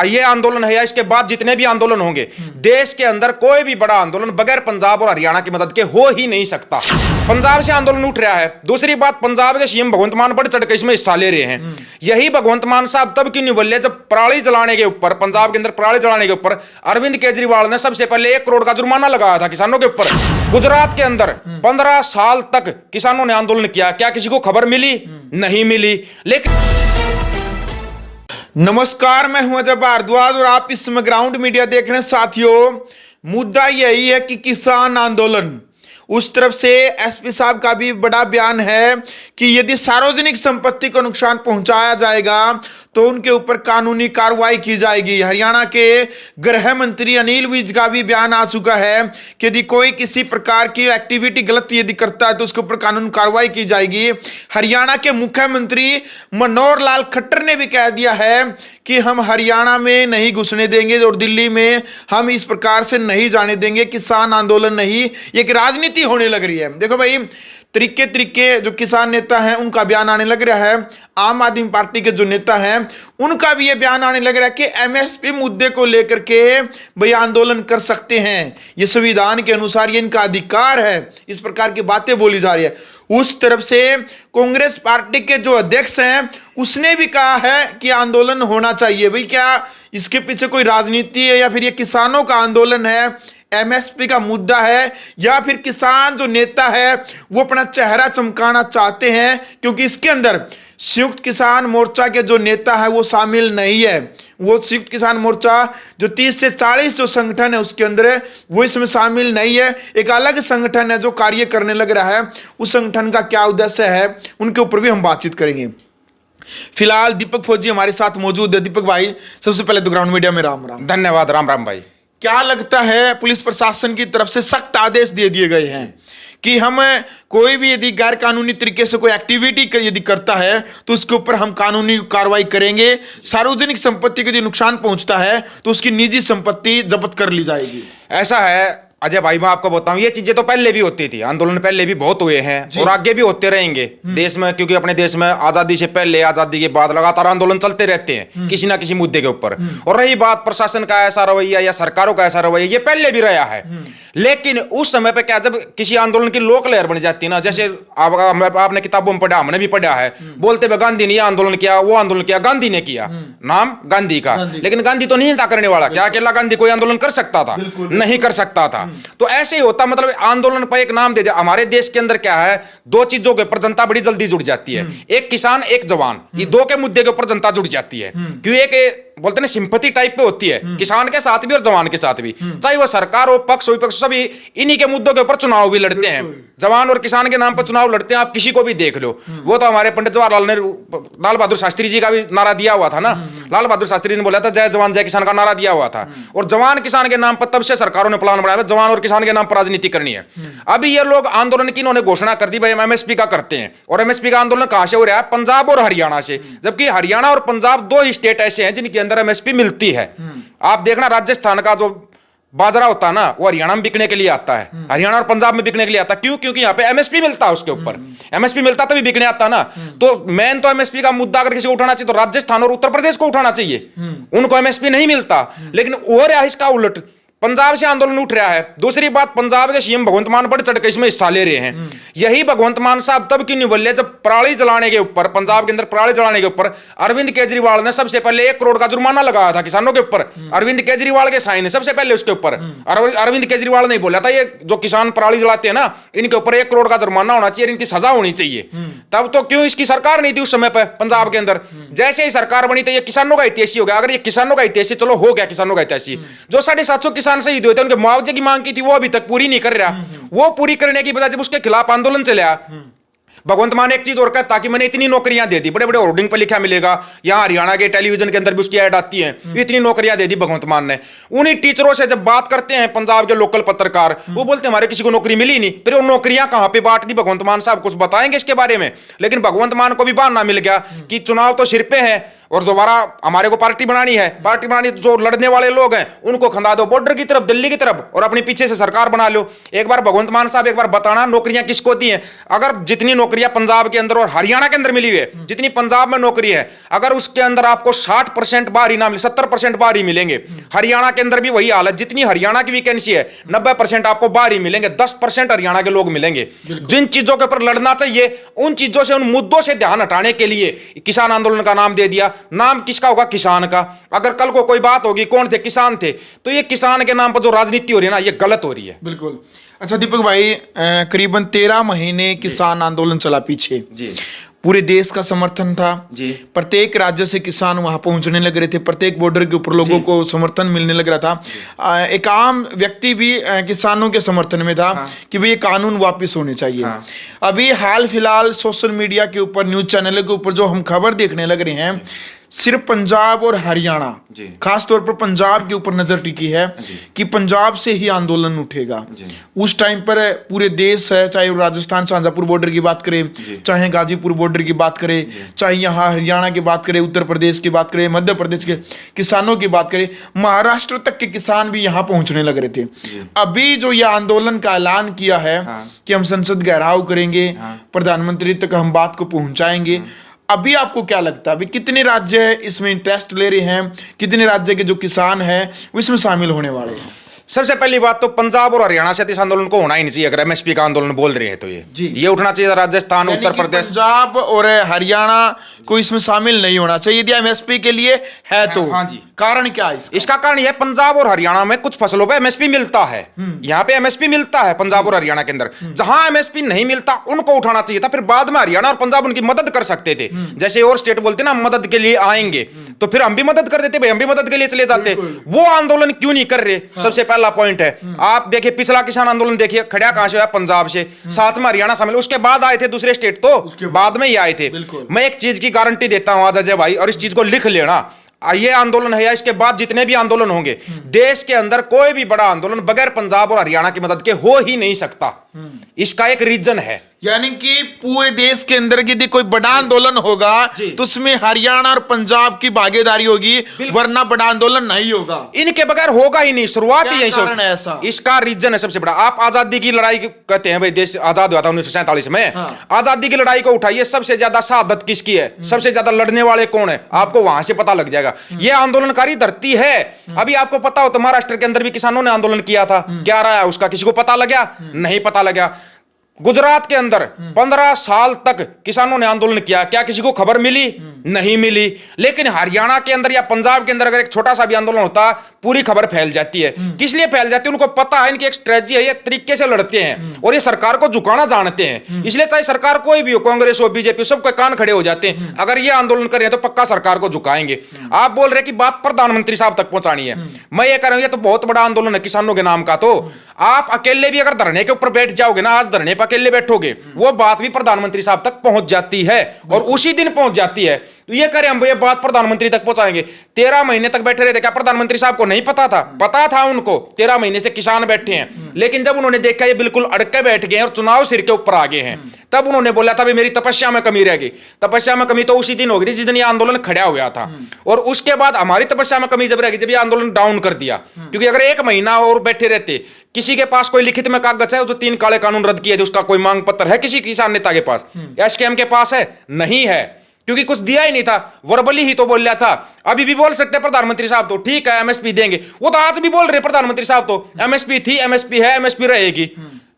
ये आंदोलन है या इसके बाद जितने भी आंदोलन होंगे, देश के अंदर कोई भी बड़ा आंदोलन बगैर पंजाब और हरियाणा की मदद के हो ही नहीं सकता। पंजाब से आंदोलन उठ रहा है। दूसरी बात, पंजाब के सीएम भगवंत मान बढ़ चढ़ के इसमें हिस्सा ले रहे हैं। यही भगवंत मान साहब तब क्यों नहीं बोले जब पराली जलाने के ऊपर, पंजाब के अंदर पराली जलाने के ऊपर अरविंद केजरीवाल ने सबसे पहले 1 करोड़ का जुर्माना लगाया था किसानों के ऊपर। गुजरात के अंदर 15 साल तक किसानों ने आंदोलन किया, क्या किसी को खबर मिली? नहीं मिली। लेकिन नमस्कार, मैं हूं अजय भारद्वाज और आप इस समय ग्राउंड मीडिया देख रहे हैं। साथियों, मुद्दा यही है कि किसान आंदोलन, उस तरफ से एसपी साहब का भी बड़ा बयान है कि यदि सार्वजनिक संपत्ति को नुकसान पहुंचाया जाएगा तो उनके ऊपर कानूनी कार्रवाई की जाएगी। हरियाणा के गृह मंत्री अनिल विज का भी बयान आ चुका है कि यदि कोई किसी प्रकार की एक्टिविटी गलत यदि करता है तो उसके ऊपर कानूनी कार्रवाई की जाएगी। हरियाणा के मुख्यमंत्री मनोहर लाल खट्टर ने भी कह दिया है कि हम हरियाणा में नहीं घुसने देंगे और दिल्ली में हम इस प्रकार से नहीं जाने देंगे। किसान आंदोलन नहीं, एक राजनीति होने लग रही है। देखो भाई, तरीके जो किसान नेता हैं उनका बयान आने लग रहा है। आम आदमी पार्टी के जो नेता हैं उनका भी ये बयान आने लग रहा है कि एमएसपी मुद्दे को लेकर के भाई आंदोलन कर सकते हैं, ये संविधान के अनुसार ये इनका अधिकार है। इस प्रकार की बातें बोली जा रही है। उस तरफ से कांग्रेस पार्टी के जो अध्यक्ष हैं उसने भी कहा है कि आंदोलन होना चाहिए। भाई, क्या इसके पीछे कोई राजनीति है या फिर ये किसानों का आंदोलन है, एमएसपी का मुद्दा है, या फिर किसान जो नेता है वो अपना चेहरा चमकाना चाहते हैं? क्योंकि इसके अंदर संयुक्त किसान मोर्चा के जो नेता है वो शामिल नहीं है। वो संयुक्त किसान मोर्चा जो 30 से 40 जो संगठन है उसके अंदर है, वो इसमें शामिल नहीं है। एक अलग संगठन है जो कार्य करने लग रहा है। उस संगठन का क्या उद्देश्य है उनके ऊपर भी हम बातचीत करेंगे। फिलहाल दीपक फौजी हमारे साथ मौजूद है। दीपक भाई, सबसे पहले तो ग्राउंड मीडिया में राम राम। धन्यवाद। राम राम भाई। क्या लगता है, पुलिस प्रशासन की तरफ से सख्त आदेश दे दिए गए हैं कि हम कोई भी यदि गैर कानूनी तरीके से कोई एक्टिविटी यदि करता है तो उसके ऊपर हम कानूनी कार्रवाई करेंगे। सार्वजनिक संपत्ति को यदि नुकसान पहुंचता है तो उसकी निजी संपत्ति जब्त कर ली जाएगी। ऐसा है अजय भाई, मैं आपको बताऊं, ये चीजें तो पहले भी होती थी, आंदोलन पहले भी बहुत हुए हैं और आगे भी होते रहेंगे देश में, क्योंकि अपने देश में आजादी से पहले, आजादी के बाद लगातार आंदोलन चलते रहते हैं किसी ना किसी मुद्दे के ऊपर। और रही बात प्रशासन का ऐसा रवैया या सरकारों का ऐसा रवैया, ये पहले भी रहा है। लेकिन उस समय पे क्या, जब किसी आंदोलन की लोक लहर बन जाती है ना, जैसे आपने किताबों में पढ़ा, हमने भी पढ़ा है, बोलते हुए गांधी ने ये आंदोलन किया, वो आंदोलन किया, गांधी ने किया, नाम गांधी का, लेकिन गांधी तो नहीं था करने वाला। क्या अकेला गांधी कोई आंदोलन कर सकता था? नहीं कर सकता था। तो ऐसे ही होता, मतलब आंदोलन पर एक नाम दे दिया। हमारे देश के अंदर क्या है, 2 चीजों के ऊपर जनता बड़ी जल्दी जुड़ जाती है, एक किसान, एक जवान। ये 2 के मुद्दे के ऊपर जनता जुड़ जाती है, क्यों? एक बोलते हैं सिंपैथी टाइप पे होती है, किसान के साथ भी और जवान के साथ भी, चाहे वो सरकार हो, पक्ष हो, विपक्ष, सभी इन्हीं के मुद्दों के ऊपर चुनाव भी लड़ते हैं। जवान और किसान के नाम पर चुनाव लड़ते हैं। आप किसी को भी देख लो, वो तो हमारे पंडित जवाहरलाल ने, लाल बहादुर शास्त्री जी का भी नारा दिया हुआ था ना। लाल बहादुर शास्त्री ने बोला था जय जवान जय किसान का नारा दिया हुआ था। और जवान किसान के नाम पर तब से सरकारों ने प्लान बनाया, जवान और किसान के नाम पर राजनीति करनी है। अभी ये लोग आंदोलन की इन्होंने घोषणा कर दी, भाई हम एमएसपी का करते हैं। और एमएसपी का आंदोलन कहां से हो रहा है? पंजाब और हरियाणा से। जबकि हरियाणा और पंजाब 2 ही स्टेट ऐसे हैं जिनके अंदर एमएसपी मिलती है। आप देखना, राजस्थान का जो बाजरा होता है ना, वो हरियाणा में बिकने के लिए आता है, हरियाणा और पंजाब में बिकने के लिए आता है। क्यों? क्योंकि यहाँ पे एमएसपी मिलता है, उसके ऊपर एमएसपी मिलता तभी बिकने आता है ना। तो मेन तो एमएसपी का मुद्दा अगर किसी को उठाना चाहिए तो राजस्थान और उत्तर प्रदेश को उठाना चाहिए। उनको एमएसपी नहीं मिलता, लेकिन हो रहा है इसका उलट, पंजाब से आंदोलन उठ रहा है। दूसरी बात, पंजाब के सीएम भगवंत मान बढ़ चढ़ के इसमें हिस्सा ले रहे हैं। यही भगवंत मान साहब तब क्यों नहीं बोले जब पराली जलाने के ऊपर, पंजाब के अंदर पराली जलाने के ऊपर अरविंद केजरीवाल ने सबसे पहले 1 करोड़ का जुर्माना लगाया था किसानों के ऊपर। अरविंद केजरीवाल के साइन है सबसे पहले उसके ऊपर। अरविंद केजरीवाल ने बोला था ये जो किसान पराली जलाते हैं ना, इनके ऊपर 1 करोड़ का जुर्माना होना चाहिए, इनकी सजा होनी चाहिए। तब तो क्यों इसकी सरकार नहीं थी उस समय पर पंजाब के अंदर? जैसे ही सरकार बनी तो ये किसानों का हितैषी हो गया। अगर ये किसानों का हितैषी, चलो हो गया किसानों का हितैषी, जो 750 किसान शहीद हुए थे उनके मुआवजे की मांग की थी, वो अभी तक पूरी नहीं कर रहा। वो पूरी करने की बजाय जब उसके खिलाफ आंदोलन चला, भगवंत मान एक चीज और कहता कि मैंने इतनी नौकरियां दे दी, बड़े बड़े होर्डिंग पर लिखा मिलेगा, यहाँ हरियाणा के टेलीविजन के अंदर भी उसकी ऐड आती है, इतनी नौकरियां दे दी भगवंत मान ने। उन्हीं टीचरों से जब बात करते हैं पंजाब के लोकल पत्रकार, वो बोलते हैं हमारे किसी को नौकरी मिली नहीं। फिर वो नौकरियां कहां पे बांट दी भगवंत मान साहब, कुछ बताएंगे इसके बारे में? लेकिन भगवंत मान को भी बहाना मिल गया कि चुनाव तो सिर पे है और दोबारा हमारे को पार्टी बनानी है, पार्टी बनानी, जो लड़ने वाले लोग हैं उनको खंदा दो बॉर्डर की तरफ, दिल्ली की तरफ, और अपने पीछे से सरकार बना लो। एक बार भगवंत मान साहब एक बार बताना नौकरियां किसको दी हैं? अगर जितनी नौकरियां पंजाब के अंदर और हरियाणा के अंदर मिली हुई है, जितनी पंजाब में नौकरी है, अगर उसके अंदर आपको 60% बाहरी ना मिले, 70% बाहरी मिलेंगे, हरियाणा के अंदर भी वही हालत, जितनी हरियाणा की वैकेंसी है 90% आपको बाहरी मिलेंगे, 10% हरियाणा के लोग मिलेंगे। जिन चीजों के ऊपर लड़ना चाहिए उन चीजों से, उन मुद्दों से ध्यान हटाने के लिए किसान आंदोलन का नाम दे दिया। नाम किसका होगा? किसान का। अगर कल को कोई बात होगी कौन थे? किसान थे। तो ये किसान के नाम पर जो राजनीति हो रही है ना, ये गलत हो रही है। बिल्कुल। अच्छा दीपक भाई, करीबन 13 महीने किसान आंदोलन चला पीछे जी, पूरे देश का समर्थन था जी, प्रत्येक राज्य से किसान वहां पहुंचने लग रहे थे, प्रत्येक बॉर्डर के ऊपर लोगों को समर्थन मिलने लग रहा था। एक आम व्यक्ति भी किसानों के समर्थन में था। हाँ। कि भाई ये कानून वापस होने चाहिए। हाँ। अभी हाल फिलहाल सोशल मीडिया के ऊपर, न्यूज चैनलों के ऊपर जो हम खबर देखने लग रहे हैं, सिर्फ पंजाब और हरियाणा, जी, खास तौर पर पंजाब के ऊपर नजर टिकी है जी, कि पंजाब से ही आंदोलन उठेगा। जी, उस टाइम पर पूरे देश है, चाहे वो राजस्थान शाहजहांपुर बॉर्डर की बात करें, चाहे गाजीपुर बॉर्डर की बात करें, चाहे यहाँ हरियाणा की बात करें, उत्तर प्रदेश की बात करें, मध्य प्रदेश के किसानों की बात करें, महाराष्ट्र तक के किसान भी यहाँ पहुंचने लग रहे थे। अभी जो ये आंदोलन का ऐलान किया है कि हम संसद घेराव करेंगे, प्रधानमंत्री तक हम बात को पहुंचाएंगे, अभी आपको क्या लगता है? अभी कितने राज्य इसमें इंटरेस्ट ले रहे हैं? कितने राज्य के जो किसान हैं वो इसमें शामिल होने वाले हैं? सबसे पहली बात तो पंजाब और हरियाणा से इस आंदोलन को होना ही नहीं चाहिए। अगर एमएसपी का आंदोलन बोल रहे हैं तो ये उठना चाहिए। राजस्थान, उत्तर प्रदेश, पंजाब और हरियाणा को इसमें शामिल नहीं होना चाहिए यदि एमएसपी के लिए है तो। हाँ जी। कारण क्या है इसका कारण यह, पंजाब और हरियाणा में कुछ फसलों पे एमएसपी मिलता है। यहाँ पे एमएसपी मिलता है पंजाब और हरियाणा के अंदर। जहां एमएसपी नहीं मिलता उनको उठाना चाहिए था, फिर बाद में हरियाणा और पंजाब उनकी मदद कर सकते थे। जैसे और स्टेट बोलते ना मदद के लिए आएंगे, तो फिर हम भी मदद कर देते, भाई हम भी मदद के लिए चले जाते। वो आंदोलन क्यों नहीं कर रहे? सबसे पहला पॉइंट है। आप देखिए पिछला किसान आंदोलन देखिए, खड़ा कहां से हुआ? पंजाब से, साथ में हरियाणा शामिल, उसके बाद आए थे दूसरे स्टेट, तो बाद में ही आए थे। मैं एक चीज की गारंटी देता हूं आज अजय भाई, और इस चीज को लिख लेना, ये आंदोलन है या इसके बाद जितने भी आंदोलन होंगे देश के अंदर, कोई भी बड़ा आंदोलन बगैर पंजाब और हरियाणा की मदद के हो ही नहीं सकता। इसका एक रीजन है, यानी कि पूरे देश के अंदर यदि कोई बड़ा आंदोलन होगा तो उसमें हरियाणा और पंजाब की भागीदारी होगी, वरना बड़ा आंदोलन नहीं होगा। इनके बगैर होगा ही नहीं। शुरुआत ही यही है ऐसा? इसका रीजन है सबसे बड़ा। आप आजादी की लड़ाई कहते हैं, भाई देश आजाद हुआ था 1947 में। आजादी की लड़ाई को उठाइए, सबसे ज्यादा शहादत किसकी है, सबसे ज्यादा लड़ने वाले कौन है, आपको वहां से पता लग जाएगा। यह आंदोलनकारी धरती है। अभी आपको पता हो तो महाराष्ट्र के अंदर भी किसानों ने आंदोलन किया था, क्या रहा है उसका? किसी को पता लगा? नहीं पता लगा। गुजरात के अंदर 15 साल तक किसानों ने आंदोलन किया, क्या किसी को खबर मिली? नहीं मिली। लेकिन हरियाणा के अंदर या पंजाब के अंदर अगर एक छोटा सा भी आंदोलन होता, पूरी खबर फैल जाती है। किस लिए फैल जाती है? उनको पता है इनकी एक स्ट्रेटजी है, ये तरीके से लड़ते हैं और ये सरकार को झुकाना जानते हैं। इसलिए चाहे सरकार कोई भी हो, कांग्रेस हो, बीजेपी, सबके कान खड़े हो जाते हैं। अगर ये आंदोलन कर रहे हैं तो पक्का सरकार को झुकाएंगे। आप बोल रहे कि बात प्रधानमंत्री साहब तक पहुंचानी है, मैं ये कह रहा हूं ये तो बहुत बड़ा आंदोलन है किसानों के नाम का। तो आप अकेले भी अगर धरने के ऊपर बैठ जाओगे ना, आज धरने पर अकेले बैठोगे, वो बात भी प्रधानमंत्री साहब तक पहुंच जाती है और उसी दिन पहुंच जाती है। तो ये करें हम, ये बात प्रधानमंत्री तक पहुंचाएंगे। 13 महीने तक बैठे रहते, क्या प्रधानमंत्री साहब को नहीं पता था? पता था उनको। 13 महीने से किसान बैठे हैं, लेकिन जब उन्होंने देखा ये बिल्कुल अड़के बैठ गए और चुनाव सिर के ऊपर आ गए हैं, तब उन्होंने बोला था भाई मेरी तपस्या में कमी रह गई। तपस्या में कमी तो उसी दिन हो गई जिस दिन ये आंदोलन खड़ा हुआ था। और उसके बाद हमारी तपस्या में कमी जब रह गई जब ये आंदोलन डाउन कर दिया। क्योंकि अगर 1 महीना और बैठे रहते, किसी के पास कोई लिखित में कागज है जो 3 काले कानून रद्द किए थे, उसका कोई मांग पत्र है किसी किसान नेता के पास? एसकेएम के पास है? नहीं है, क्योंकि कुछ दिया ही नहीं था। वर्बली ही तो बोल रहा था। अभी भी बोल सकते प्रधानमंत्री साहब तो ठीक है एमएसपी देंगे, वो तो आज भी बोल रहे प्रधानमंत्री साहब तो एमएसपी थी, एमएसपी है, एमएसपी रहेगी,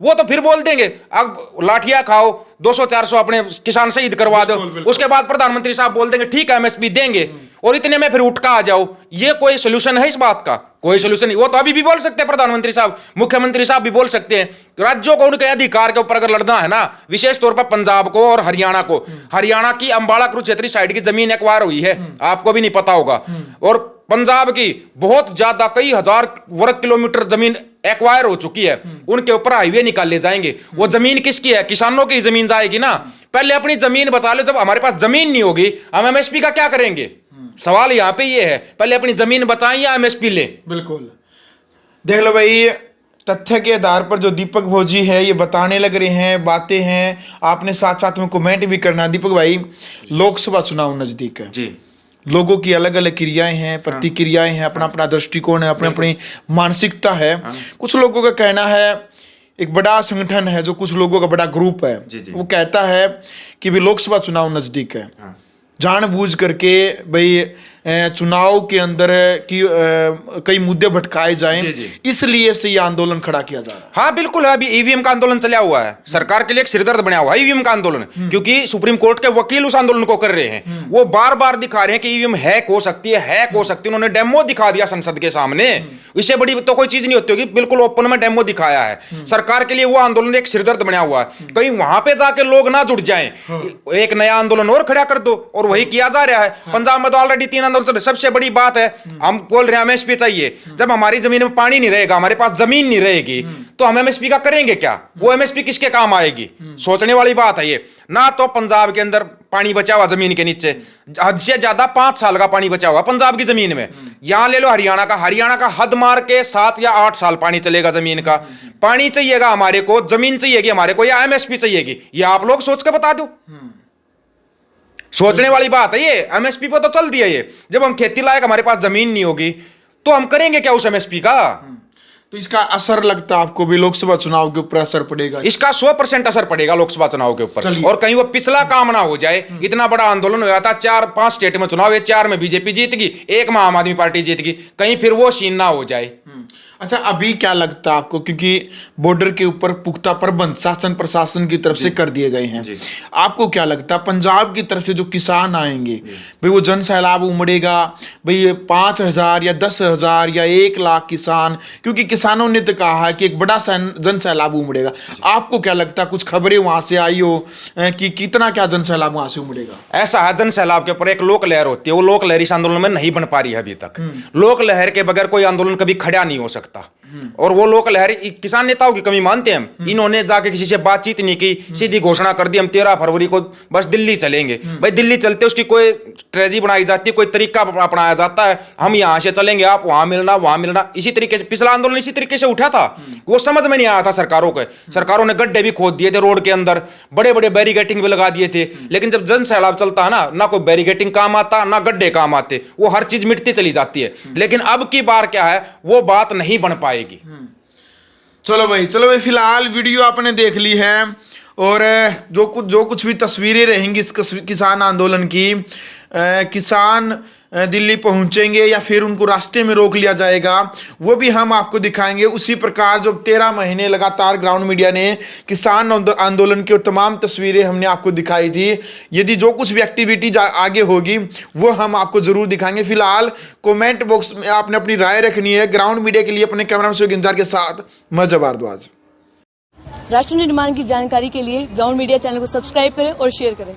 वो तो फिर बोल देंगे। अब लाठियां खाओ, 200-400 अपने किसान शहीद करवा दो, उसके बाद प्रधानमंत्री साहब बोल देंगे ठीक है एमएसपी देंगे, और इतने में फिर उठका आ जाओ। ये कोई सोल्यूशन है इस बात का? कोई सोल्यूशन नहीं। वो तो अभी भी बोल सकते हैं प्रधानमंत्री साहब, मुख्यमंत्री साहब भी बोल सकते हैं। राज्यों को उनके अधिकार के ऊपर अगर लड़ना है ना, विशेष तौर पर पंजाब को और हरियाणा को, हरियाणा की अंबाला कुरुक्षेत्र साइड की जमीन एक्वायर हुई है, आपको भी नहीं पता होगा, और पंजाब की बहुत ज्यादा कई हजार वर्ग किलोमीटर जमीन एक्वायर हो चुकी है। उनके ऊपर हाईवे निकाले जाएंगे। वो जमीन किसकी है? किसानों की जमीन जाएगी ना। पहले अपनी जमीन बचा लो। जब हमारे पास जमीन नहीं होगी हम एमएसपी का क्या करेंगे? सवाल यहां पे ये है, पहले अपनी जमीन बचाएं या एमएसपी ले। बिल्कुल। देख लो भाई, तथ्य के आधार पर जो दीपक भोजी है ये बताने लग रहे हैं, बातें हैं, आपने साथ साथ में कमेंट भी करना। दीपक भाई, लोकसभा चुनाव नजदीक है जी, लोगों की अलग अलग क्रियाएं हैं, प्रतिक्रियाएं हैं, अपना अपना दृष्टिकोण है, अपनी अपनी मानसिकता है। कुछ लोगों का कहना है, एक बड़ा संगठन है जो कुछ लोगों का बड़ा ग्रुप है, वो कहता है कि भी लोकसभा चुनाव नजदीक है, जानबूझ करके भाई चुनाव के अंदर की कई मुद्दे भटकाए जाएं, इसलिए से ये आंदोलन खड़ा किया जा रहा है। हाँ बिल्कुल है, अभी ईवीएम का आंदोलन चला हुआ है, सरकार के लिए एक सिरदर्द बना हुआ है ईवीएम का आंदोलन, क्योंकि सुप्रीम कोर्ट के वकील उस आंदोलन को कर रहे हैं। वो बार बार दिखा रहे हैं कि ईवीएम हैक हो सकती है, हैक हो सकती है। उन्होंने डेमो दिखा दिया संसद के सामने, इससे बड़ी तो कोई चीज नहीं होती होगी, बिल्कुल ओपन में डेमो दिखाया है। सरकार के लिए वो आंदोलन एक सिरदर्द बना हुआ है, कहीं वहां पे जाके लोग ना जुट जाएं, एक नया आंदोलन और खड़ा कर दो, और वही किया जा रहा है। पंजाब में तो ऑलरेडी 3 आंदोलन चल रहे। सबसे बड़ी बात है, हम बोल रहे हैं एमएसपी चाहिए, जब हमारी जमीन में पानी नहीं रहेगा, हमारे पास जमीन नहीं रहेगी, तो हम एमएसपी का करेंगे क्या? वो एमएसपी किसके काम आएगी? सोचने वाली बात है ये। ना तो पंजाब के अंदर पानी बचा हुआ जमीन के नीचे, हद से ज्यादा 5 साल का पानी बचा हुआ पंजाब की जमीन में। यहां ले लो हरियाणा का हद मार के 7 या 8 साल पानी चलेगा जमीन का। पानी चाहिएगा हमारे को, जमीन चाहिएगी हमारे को, या एमएसपी चाहिएगी? ये आप लोग सोच के बता दो। सोचने वाली बात है ये। एमएसपी पे तो चल दिया ये, जब हम खेती लायक हमारे पास जमीन नहीं होगी तो हम करेंगे क्या उस एमएसपी का? तो इसका असर लगता है आपको भी लोकसभा चुनाव के ऊपर असर पड़ेगा? इसका 100% असर पड़ेगा लोकसभा चुनाव के ऊपर। और कहीं वो पिछला काम ना हो जाए। इतना बड़ा आंदोलन हुआ था, 4-5 स्टेट में चुनाव है, 4 में बीजेपी जीत गई, 1 में आम आदमी पार्टी जीत गई, कहीं फिर वो सीन ना हो जाए। अच्छा, अभी क्या लगता है आपको, क्योंकि बॉर्डर के ऊपर पुख्ता प्रबंध शासन प्रशासन की तरफ से कर दिए गए हैं, आपको क्या लगता है पंजाब की तरफ से जो किसान आएंगे भाई, वो जन सैलाब उमड़ेगा भाई? 5,000 या 10,000 या 1 लाख किसान, क्योंकि किसानों ने तो कहा है कि एक बड़ा जन सैलाब उमड़ेगा। आपको क्या लगता है, कुछ खबरें वहां से आई हो कि कितना क्या जन सैलाब वहां से उमड़ेगा? ऐसा है, जन सैलाब के ऊपर एक लोक लहर होती है, वो लोक लहर इस आंदोलन में नहीं बन पा रही है अभी तक। लोक लहर के बगैर कोई आंदोलन कभी खड़ा नहीं हो सकता। और वो लोक लहर किसान नेताओं की कमी मानते हैं हम। इन्होंने जाके किसी से बातचीत नहीं की, सीधी घोषणा कर दी हम 13 फरवरी को बस दिल्ली चलेंगे। भाई दिल्ली चलते उसकी कोई स्ट्रेटजी बनाई जाती है, कोई तरीका अपनाया जाता है, हम यहां से चलेंगे, आप वहां मिलना वहां मिलना। इसी तरीके से पिछला आंदोलन इसी तरीके से उठा था। वो समझ में नहीं आया था सरकारों के। सरकारों ने गड्ढे भी खोद दिए थे रोड के अंदर, बड़े बड़े बैरिकेटिंग भी लगा दिए थे, लेकिन जब जन सैलाब चलता है ना कोई बैरिकेटिंग काम आता, ना गड्ढे काम आते, वो हर चीज मिटती चली जाती है। लेकिन अब की बार क्या है, वो बात नहीं बन पाएगी। चलो भाई फिलहाल वीडियो आपने देख ली है, और जो कुछ भी तस्वीरें रहेंगी इस किसान आंदोलन की, किसान दिल्ली पहुंचेंगे या फिर उनको रास्ते में रोक लिया जाएगा, वो भी हम आपको दिखाएंगे। उसी प्रकार जो 13 महीने लगातार ग्राउंड मीडिया ने किसान आंदोलन की तमाम तस्वीरें हमने आपको दिखाई थी। यदि जो कुछ भी एक्टिविटी आगे होगी वो हम आपको जरूर दिखाएंगे। फिलहाल कमेंट बॉक्स में आपने अपनी राय रखनी है। ग्राउंड मीडिया के लिए अपने कैमरामैन सुयोग इंतजार के साथ मैं भारद्वाज। राष्ट्र निर्माण की जानकारी के लिए ग्राउंड मीडिया चैनल को सब्सक्राइब करें और शेयर करें।